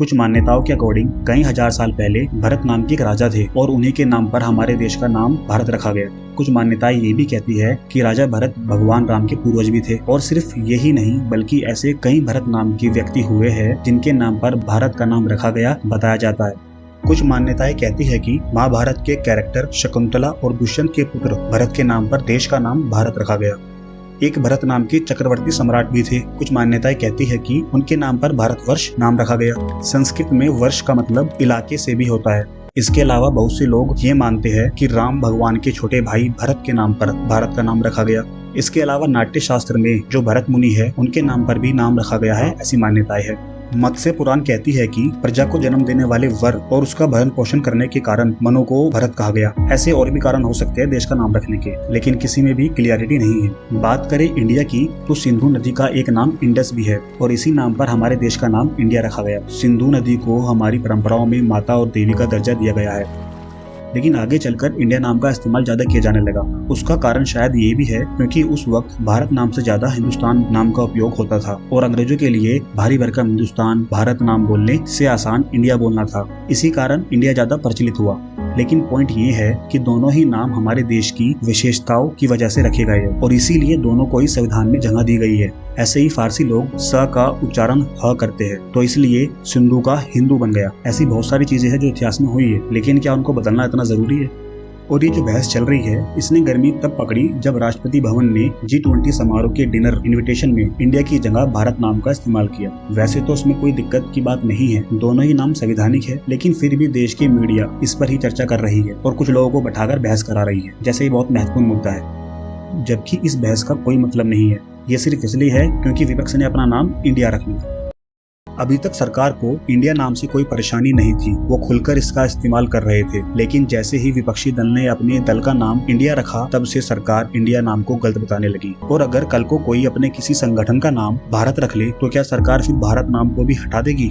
कुछ मान्यताओं के अकॉर्डिंग कई हजार साल पहले भरत नाम के एक राजा थे और उन्हीं के नाम पर हमारे देश का नाम भारत रखा गया। कुछ मान्यताएं ये भी कहती है कि राजा भरत भगवान राम के पूर्वज भी थे और सिर्फ यही नहीं बल्कि ऐसे कई भरत नाम के व्यक्ति हुए हैं जिनके नाम पर भारत का नाम रखा गया बताया जाता है। कुछ मान्यताएं कहती है कि महाभारत के कैरेक्टर शकुंतला और दुष्यंत के पुत्र भरत के नाम पर देश का नाम भारत रखा गया। एक भरत नाम के चक्रवर्ती सम्राट भी थे। कुछ मान्यताएं कहती है कि उनके नाम पर भारतवर्ष नाम रखा गया। संस्कृत में वर्ष का मतलब इलाके से भी होता है। इसके अलावा बहुत से लोग ये मानते हैं कि राम भगवान के छोटे भाई भरत के नाम पर भारत का नाम रखा गया। इसके अलावा नाट्य शास्त्र में जो भरत मुनि है उनके नाम पर भी नाम रखा गया है, ऐसी मान्यताएं है। मत्स्य पुराण कहती है कि प्रजा को जन्म देने वाले वर और उसका भरण पोषण करने के कारण मनु को भरत कहा गया। ऐसे और भी कारण हो सकते हैं देश का नाम रखने के, लेकिन किसी में भी क्लियरिटी नहीं है। बात करें इंडिया की तो सिंधु नदी का एक नाम इंडस भी है और इसी नाम पर हमारे देश का नाम इंडिया रखा गया। सिंधु नदी को हमारी परंपराओं में माता और देवी का दर्जा दिया गया है, लेकिन आगे चलकर इंडिया नाम का इस्तेमाल ज्यादा किया जाने लगा। उसका कारण शायद ये भी है क्योंकि उस वक्त भारत नाम से ज्यादा हिंदुस्तान नाम का उपयोग होता था और अंग्रेजों के लिए भारी भरकम हिंदुस्तान भारत नाम बोलने से आसान इंडिया बोलना था। इसी कारण इंडिया ज्यादा प्रचलित हुआ। लेकिन पॉइंट ये है कि दोनों ही नाम हमारे देश की विशेषताओं की वजह से रखे गए हैं और इसीलिए दोनों को ही संविधान में जगह दी गई है। ऐसे ही फारसी लोग स का उच्चारण ह करते हैं तो इसलिए सिंधु का हिंदू बन गया। ऐसी बहुत सारी चीजें हैं जो इतिहास में हुई है, लेकिन क्या उनको बदलना इतना जरूरी है? और ये जो बहस चल रही है इसने गर्मी तब पकड़ी जब राष्ट्रपति भवन ने G20 समारोह के डिनर इनविटेशन में इंडिया की जगह भारत नाम का इस्तेमाल किया। वैसे तो उसमें कोई दिक्कत की बात नहीं है, दोनों ही नाम संवैधानिक है, लेकिन फिर भी देश की मीडिया इस पर ही चर्चा कर रही है और कुछ लोगों को बैठाकर बहस करा रही है जैसे ये बहुत महत्वपूर्ण मुद्दा है, जबकि इस बहस का कोई मतलब नहीं है। ये सिर्फ इसलिए है क्योंकि विपक्ष ने अपना नाम इंडिया रख लिया। अभी तक सरकार को इंडिया नाम से कोई परेशानी नहीं थी, वो खुलकर इसका इस्तेमाल कर रहे थे, लेकिन जैसे ही विपक्षी दल ने अपने दल का नाम इंडिया रखा तब से सरकार इंडिया नाम को गलत बताने लगी। और अगर कल को कोई अपने किसी संगठन का नाम भारत रख ले तो क्या सरकार फिर भारत नाम को भी हटा देगी?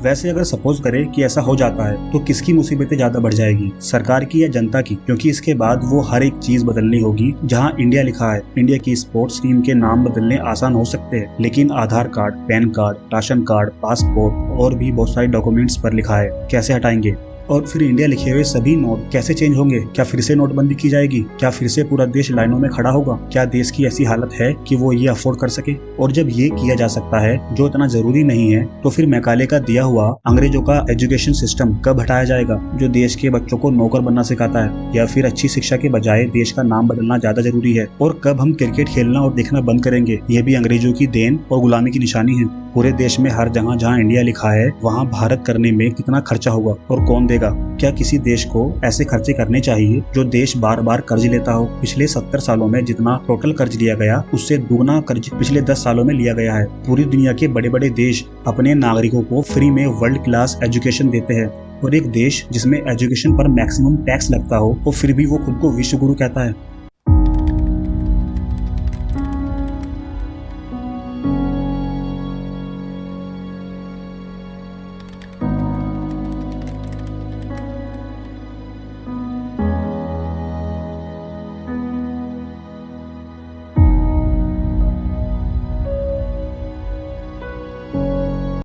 वैसे अगर सपोज करें कि ऐसा हो जाता है तो किसकी मुसीबतें ज्यादा बढ़ जाएगी, सरकार की या जनता की? क्योंकि इसके बाद वो हर एक चीज बदलनी होगी। जहां इंडिया लिखा है, इंडिया की स्पोर्ट्स टीम के नाम बदलने आसान हो सकते हैं, लेकिन Aadhaar card, PAN card, ration card, passport और भी बहुत सारे डॉक्यूमेंट्स पर लिखा है, कैसे हटाएंगे? और फिर इंडिया लिखे हुए सभी नोट कैसे चेंज होंगे? क्या फिर से नोटबंदी की जाएगी? क्या फिर से पूरा देश लाइनों में खड़ा होगा? क्या देश की ऐसी हालत है कि वो ये अफोर्ड कर सके? और जब ये किया जा सकता है जो इतना जरूरी नहीं है, तो फिर मैकाले का दिया हुआ अंग्रेजों का एजुकेशन सिस्टम कब हटाया जाएगा जो देश के बच्चों को नौकर बनना सिखाता है? या फिर अच्छी शिक्षा के बजाय देश का नाम बदलना ज्यादा जरूरी है? और कब हम क्रिकेट खेलना और देखना बंद करेंगे? ये भी अंग्रेजों की देन और गुलामी की निशानी है। पूरे देश में हर जगह जहाँ इंडिया लिखा है वहाँ भारत करने में कितना खर्चा होगा और कौन देगा? क्या किसी देश को ऐसे खर्चे करने चाहिए जो देश बार बार कर्ज लेता हो? पिछले 70 सालों में जितना टोटल कर्ज लिया गया उससे दुगना कर्ज पिछले 10 सालों में लिया गया है। पूरी दुनिया के बड़े बड़े देश अपने नागरिकों को फ्री में वर्ल्ड क्लास एजुकेशन देते हैं और एक देश जिसमें एजुकेशन पर मैक्सिमम टैक्स लगता हो और फिर भी वो खुद को विश्व गुरु कहता है।